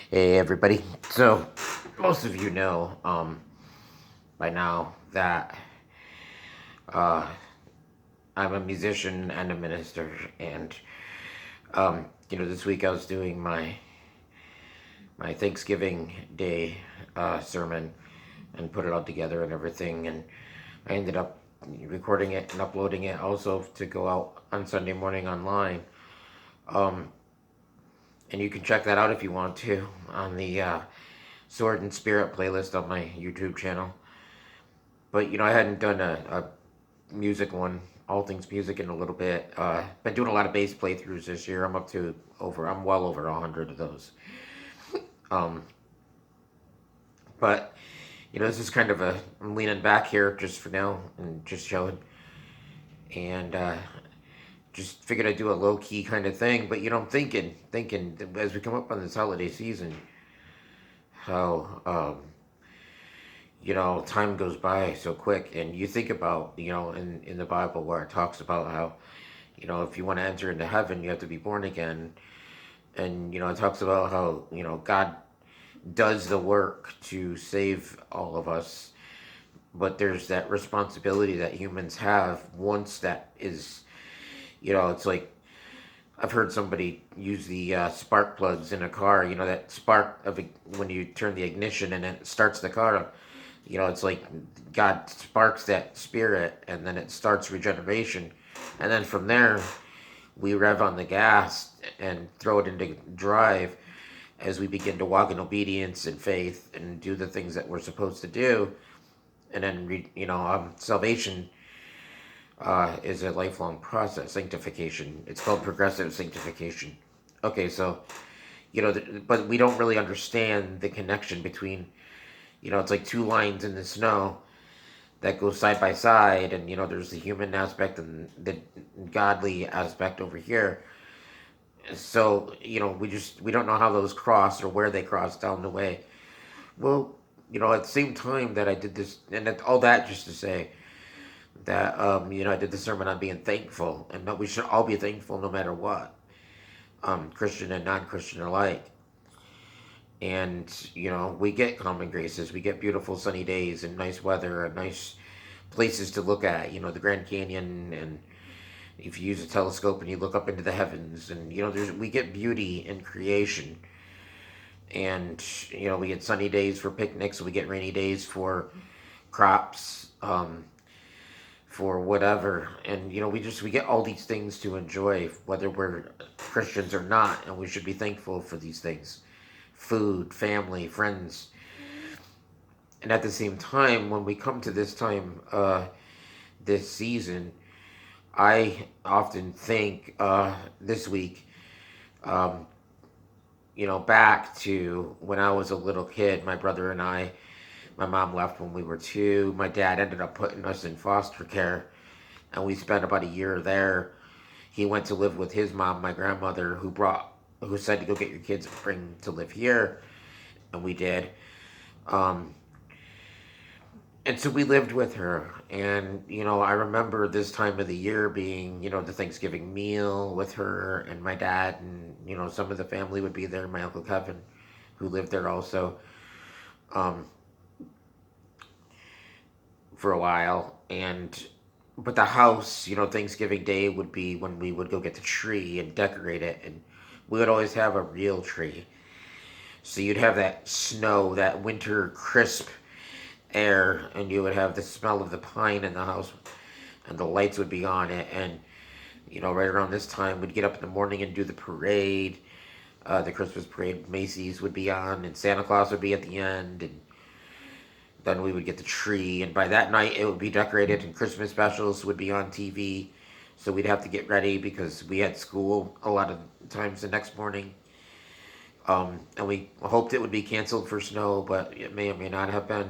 Hey everybody. So most of you know by now that uh, I'm a musician and a minister, and this week I was doing my Thanksgiving Day sermon and put it all together and everything, and I ended up recording it and uploading it also to go out on Sunday morning online. Um, and you can check that out if you want to on the Sword and Spirit playlist on my YouTube channel. But I hadn't done a music one, all things music, in a little bit. Been doing a lot of bass playthroughs this year. I'm well over 100 of those. Um, but this is kind of I'm leaning back here just for now and just chilling, and just figured I'd do a low key kind of thing. But I'm thinking as we come up on this holiday season, how time goes by so quick, and you think about in the Bible where it talks about how if you want to enter into heaven, you have to be born again. And, it talks about how, God does the work to save all of us. But there's that responsibility that humans have once that is, it's like I've heard somebody use the spark plugs in a car, that spark when you turn the ignition and it starts the car. It's like God sparks that spirit and then it starts regeneration. And then from there, we rev on the gas and throw it into drive as we begin to walk in obedience and faith and do the things that we're supposed to do. And then, salvation is a lifelong process. Sanctification. It's called progressive sanctification. Okay, so but we don't really understand the connection between. It's like two lines in the snow that go side by side, and there's the human aspect and the godly aspect over here. So we don't know how those cross or where they cross down the way. Well, at the same time that I did this, and all that just to say that I did the sermon on being thankful, and that we should all be thankful no matter what, Christian and non-Christian alike. And we get common graces, we get beautiful sunny days and nice weather and nice places to look at. The Grand Canyon, and if you use a telescope and you look up into the heavens, and we get beauty in creation. And we get sunny days for picnics, we get rainy days for crops, for whatever. And we get all these things to enjoy whether we're Christians or not, and we should be thankful for these things: food, family, friends. And at the same time, when we come to this time, this season, I often think this week, um, back to when I was a little kid. My brother and I, my mom left when we were 2. My dad ended up putting us in foster care, and we spent about a year there. He went to live with his mom, my grandmother, who said to go get your kids and bring to live here, and we did. Um, and so we lived with her, and I remember this time of the year being the Thanksgiving meal with her and my dad, and some of the family would be there. My uncle Kevin, who lived there also, um, for a while. And but the house, Thanksgiving Day would be when we would go get the tree and decorate it, and we would always have a real tree. So you'd have that snow, that winter crisp air, and you would have the smell of the pine in the house, and the lights would be on it. And right around this time, we'd get up in the morning and do the parade. The Christmas parade, Macy's would be on, and Santa Claus would be at the end, and then we would get the tree, and by that night it would be decorated, and Christmas specials would be on TV. So we'd have to get ready because we had school a lot of times the next morning. And we hoped it would be canceled for snow, but it may or may not have been.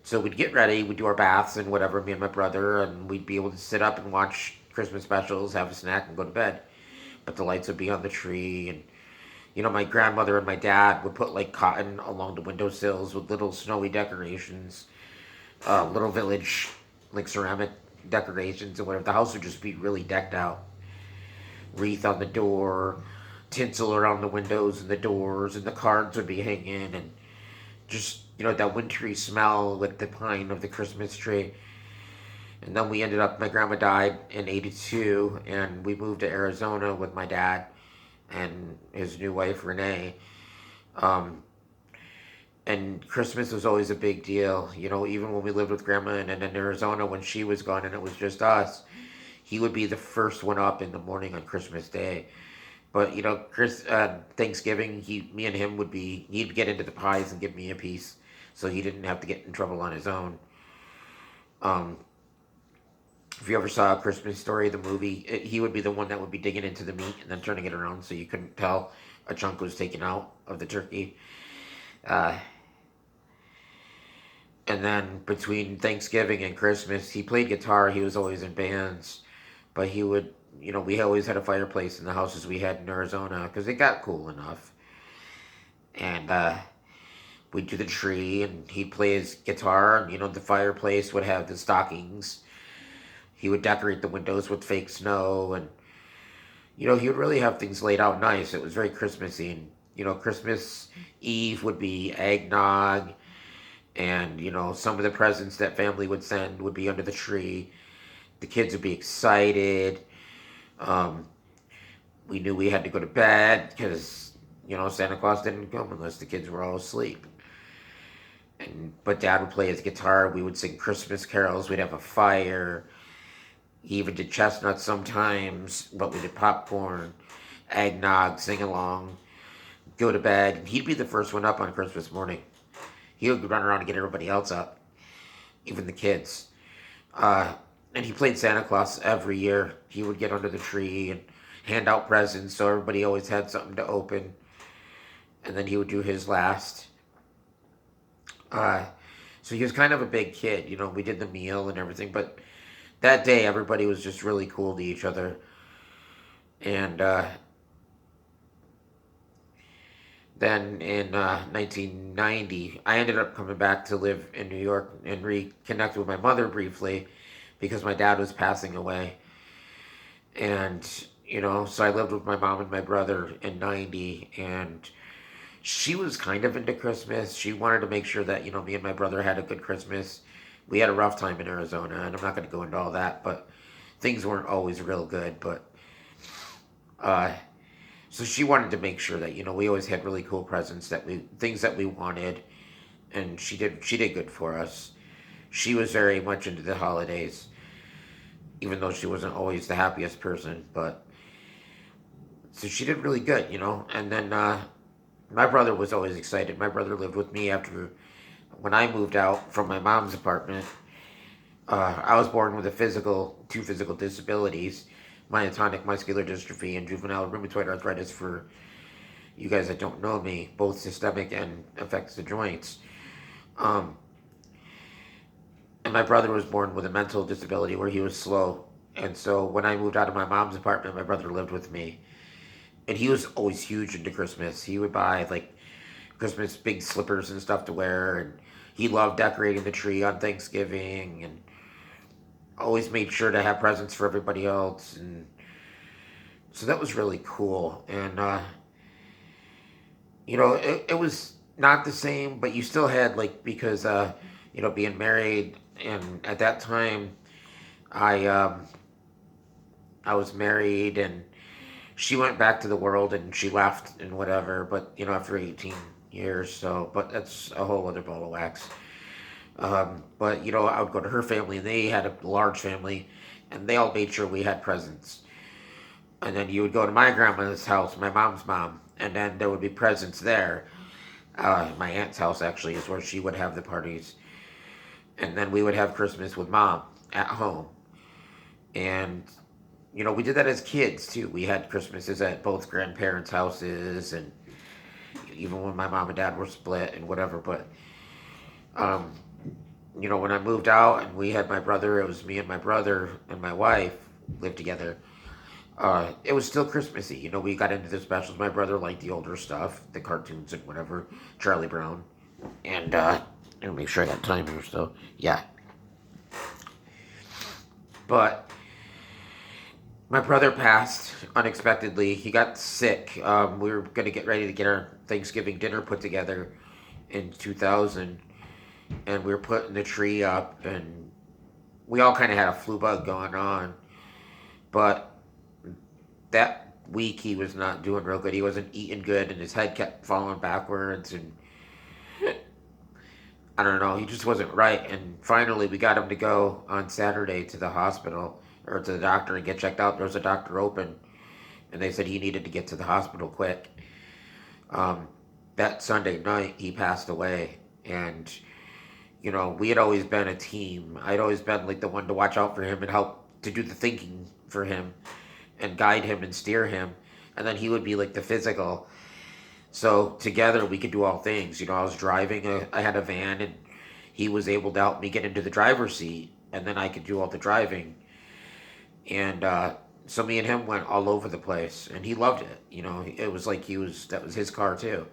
So we'd get ready, we'd do our baths and whatever, me and my brother, and we'd be able to sit up and watch Christmas specials, have a snack, and go to bed. But the lights would be on the tree, and my grandmother and my dad would put like cotton along the windowsills with little snowy decorations, little village like ceramic decorations and whatever. The house would just be really decked out. Wreath on the door, tinsel around the windows and the doors, and the cards would be hanging, and just, that wintry smell with the pine of the Christmas tree. And then we ended up, my grandma died in 82, and we moved to Arizona with my dad and his new wife, Renee. Um, and Christmas was always a big deal. Even when we lived with grandma and in Arizona when she was gone and it was just us, he would be the first one up in the morning on Christmas Day. But Thanksgiving, me and him he'd get into the pies and give me a piece, so he didn't have to get in trouble on his own. Um, if you ever saw A Christmas Story, the movie, he would be the one that would be digging into the meat and then turning it around so you couldn't tell a chunk was taken out of the turkey. Uh, and then between Thanksgiving and Christmas, he played guitar. He was always in bands, but he would, we always had a fireplace in the houses we had in Arizona because it got cool enough. And we'd do the tree, and he'd play his guitar, and the fireplace would have the stockings. He would decorate the windows with fake snow, and he would really have things laid out nice. It was very Christmassy. And Christmas Eve would be eggnog, and some of the presents that family would send would be under the tree. The kids would be excited. Um, we knew we had to go to bed because Santa Claus didn't come unless the kids were all asleep. But Dad would play his guitar. We would sing Christmas carols. We'd have a fire. He even did chestnuts sometimes, but we did popcorn, eggnog, sing along, go to bed. He'd be the first one up on Christmas morning. He would run around and get everybody else up, even the kids. Uh, and he played Santa Claus every year. He would get under the tree and hand out presents, so everybody always had something to open. And then he would do his last. Uh, so he was kind of a big kid. We did the meal and everything, but that day everybody was just really cool to each other. And then in 1990, I ended up coming back to live in New York and reconnect with my mother briefly because my dad was passing away. And, so I lived with my mom and my brother in 90, and she was kind of into Christmas. She wanted to make sure that, me and my brother had a good Christmas. We had a rough time in Arizona, and I'm not going to go into all that, but things weren't always real good. But, uh, so she wanted to make sure that, we always had really cool presents things that we wanted, and she did good for us. She was very much into the holidays, even though she wasn't always the happiest person, but, so she did really good, and then, my brother was always excited. My brother lived with me when I moved out from my mom's apartment. I was born with two physical disabilities, myotonic muscular dystrophy and juvenile rheumatoid arthritis for you guys that don't know me, both systemic and affects the joints. Um, and my brother was born with a mental disability where he was slow. And so when I moved out of my mom's apartment, my brother lived with me. And he was always huge into Christmas. He would buy like Christmas big slippers and stuff to wear, and he loved decorating the tree on Thanksgiving, and always made sure to have presents for everybody else, and so that was really cool. And it was not the same, but you still had like because being married, and at that time I I was married, and she went back to the world and she left and whatever, but after 18 years, so, but that's a whole other ball of wax. But I would go to her family, and they had a large family, and they all made sure we had presents. And then you would go to my grandma's house, my mom's mom, and then there would be presents there. My aunt's house actually is where she would have the parties, and then we would have Christmas with mom at home. And we did that as kids too. We had Christmases at both grandparents' houses, and even when my mom and dad were split and whatever. But um, when I moved out and we had my brother, it was me and my brother and my wife lived together. It was still Christmassy. We got into the specials. My brother liked the older stuff, the cartoons and whatever, Charlie Brown, and I'll make sure I got time here. So yeah, but My brother passed unexpectedly. He got sick. We were going to get ready to get our Thanksgiving dinner put together in 2000, and we were putting the tree up, and we all kind of had a flu bug going on. But that week he was not doing real good. He wasn't eating good, and his head kept falling backwards, and I don't know. He just wasn't right. And finally, we got him to go on Saturday to the hospital or to the doctor and get checked out. There was a doctor open, and they said he needed to get to the hospital quick. Um, that Sunday night, he passed away, and we had always been a team. I'd always been like the one to watch out for him and help to do the thinking for him and guide him and steer him, and then he would be like the physical. So together we could do all things. I was driving. I had a van, and he was able to help me get into the driver's seat, and then I could do all the driving. And so me and him went all over the place, and he loved it. It was like that was his car too.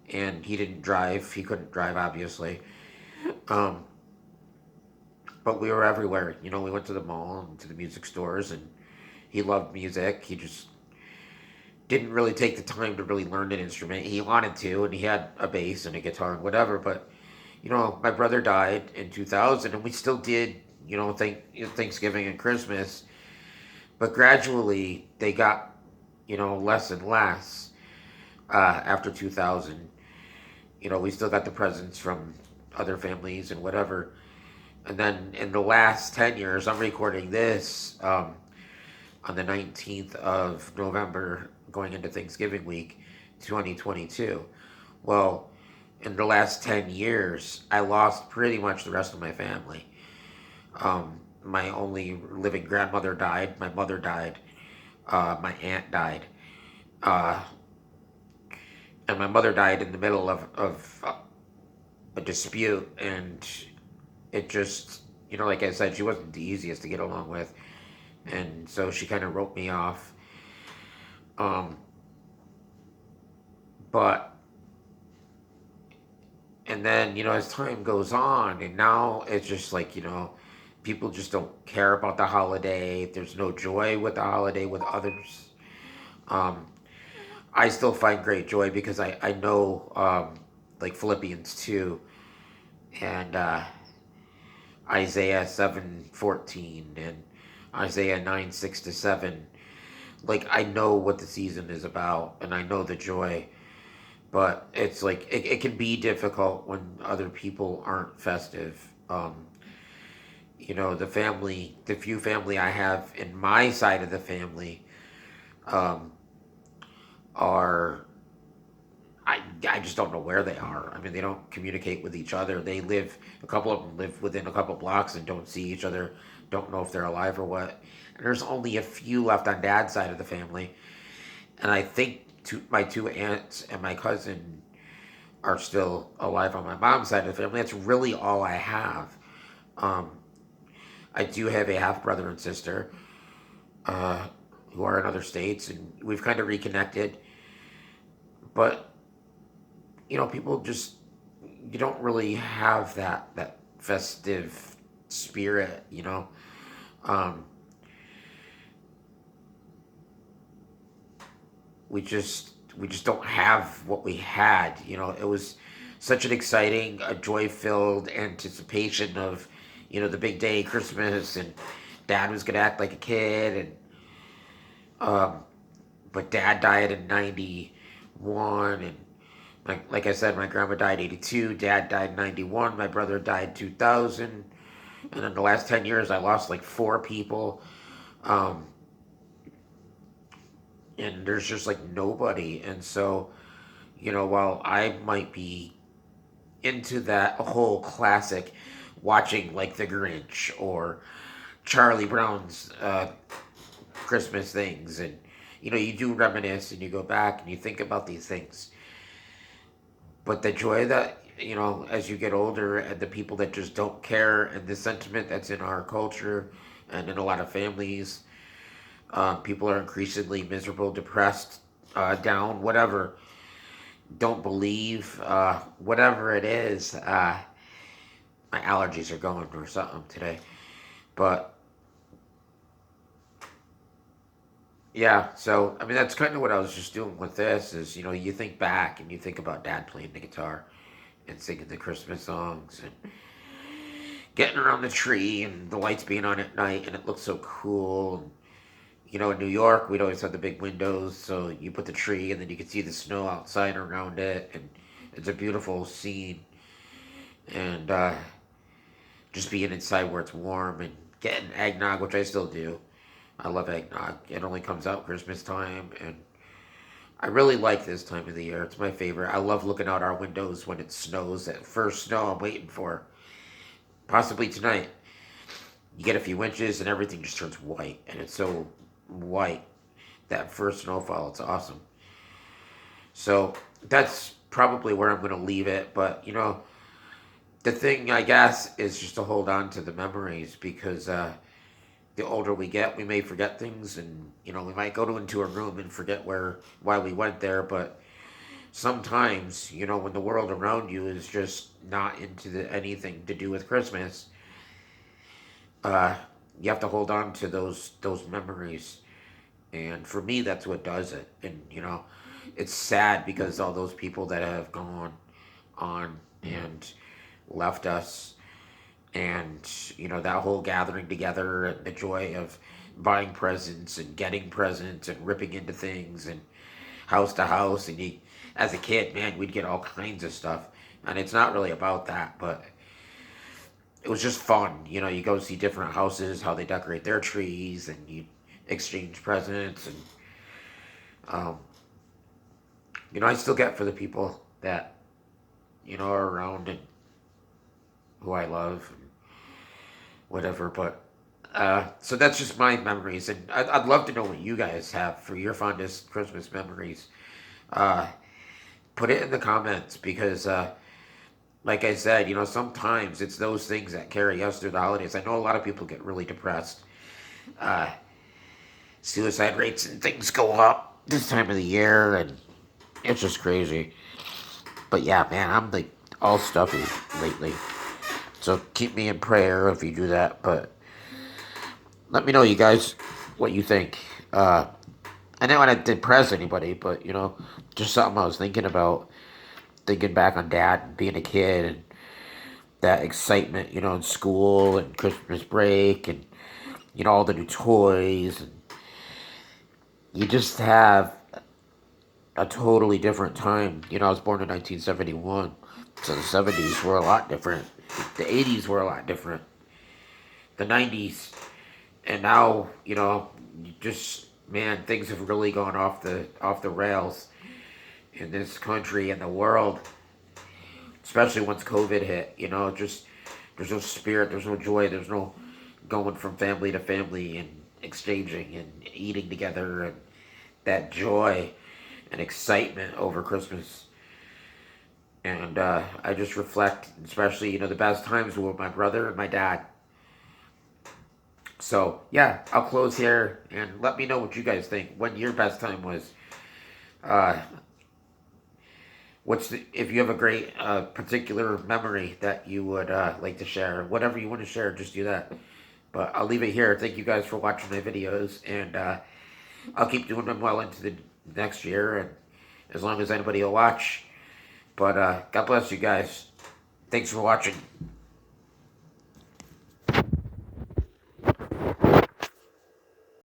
And he didn't drive. He couldn't drive, obviously. Um, but we were everywhere. We went to the mall and to the music stores, and he loved music. He just didn't really take the time to really learn an instrument. He wanted to, and he had a bass and a guitar and whatever. But my brother died in 2000, and we still did Thanksgiving and Christmas. But gradually, they got less and less after 2000. We still got the presents from other families and whatever. And then in the last 10 years, I'm recording this on the 19th of November, going into Thanksgiving week 2022. Well, in the last 10 years, I lost pretty much the rest of my family. My only living grandmother died, my mother died, my aunt died, uh, and my mother died in the middle of a dispute, and it just, like I said, she wasn't the easiest to get along with, and so she kind of wrote me off. Um, but and then as time goes on, and now it's just like people just don't care about the holiday. There's no joy with the holiday with others. Um, I still find great joy because I know like Philippians 2 and Isaiah 7:14 and Isaiah 9:6 to 7. Like I know what the season is about, and I know the joy. But it's like it can be difficult when other people aren't festive. The few family I have in my side of the family um, are I just don't know where they are. I mean, they don't communicate with each other. A couple of them live within a couple blocks and don't see each other, don't know if they're alive or what. And there's only a few left on dad's side of the family. And I think my two aunts and my cousin are still alive on my mom's side of the family. That's really all I have. Um, I do have a half brother and sister uh, who are in other states, and we've kind of reconnected. But people just you don't really have that festive spirit. Um, we just don't have what we had. It was such an exciting, a joy-filled anticipation of the big day, Christmas, and dad was gonna act like a kid, and um, but dad died in 91, and like I said, my grandma died 82, dad died 91, my brother died 2000, and in the last 10 years I lost like four people. Um, and there's just like nobody. And so, while I might be into that whole classic, watching like The Grinch or Charlie Brown's Christmas things, and you do reminisce and you go back and you think about these things. But the joy that as you get older, and the people that just don't care, and the sentiment that's in our culture and in a lot of families, people are increasingly miserable, depressed, down, whatever, don't believe, whatever it is. My allergies are going or something today. But Yeah, so I mean that's kind of what I was just doing with this is you think back and you think about Dad playing the guitar and singing the Christmas songs and getting around the tree and the lights being on at night and it looks so cool. And, in New York we'd always have the big windows, so you put the tree and then you can see the snow outside around it, and it's a beautiful scene. And just being inside where it's warm and getting eggnog, which I still do. I love eggnog. It only comes out Christmas time, and I really like this time of the year. It's my favorite. I love looking out our windows when it snows. That first snow I'm waiting for, possibly tonight. You get a few inches and everything just turns white, and it's so white. That first snowfall, it's awesome. So that's probably where I'm going to leave it. But the thing I guess is just to hold on to the memories, because the older we get, we may forget things, and we might go into a room and forget why we went there. But sometimes, when the world around you is just not into anything to do with Christmas, uh, you have to hold on to those memories. And for me, that's what does it. And it's sad because all those people that have gone on and left us, and that whole gathering together and the joy of buying presents and getting presents and ripping into things and house to house, and as a kid, man, we'd get all kinds of stuff, and it's not really about that, but it was just fun. You go see different houses, how they decorate their trees, and you exchange presents. And um, I still get for the people that are around and who I love and whatever. But so that's just my memories, and I'd love to know what you guys have for your fondest Christmas memories. Uh, Put it in the comments, because, like I said, sometimes it's those things that carry us through the holidays. I know a lot of people get really depressed. Uh, Suicide rates and things go up this time of the year, and it's just crazy. But yeah, man, I'm like all stuffy lately. So keep me in prayer if you do that. But let me know, you guys, what you think. I don't want to depress anybody, but just something I was thinking about. Thinking back on Dad being a kid and that excitement, in school and Christmas break, and all the new toys, and you just have a totally different time. I was born in 1971, so the 70s were a lot different. The 80s were a lot different. The 90s, and now just, man, things have really gone off the rails in this country and the world, especially once COVID hit. Just there's no spirit, there's no joy, there's no going from family to family and exchanging and eating together, and that joy and excitement over Christmas. And I just reflect, especially the best times were with my brother and my dad. So yeah, I'll close here and let me know what you guys think. When your best time was. Uh, if you have a great particular memory that you would like to share, whatever you want to share, just do that. But I'll leave it here. Thank you guys for watching my videos, and I'll keep doing them well into the next year, and as long as anybody will watch. But God bless you guys. Thanks for watching.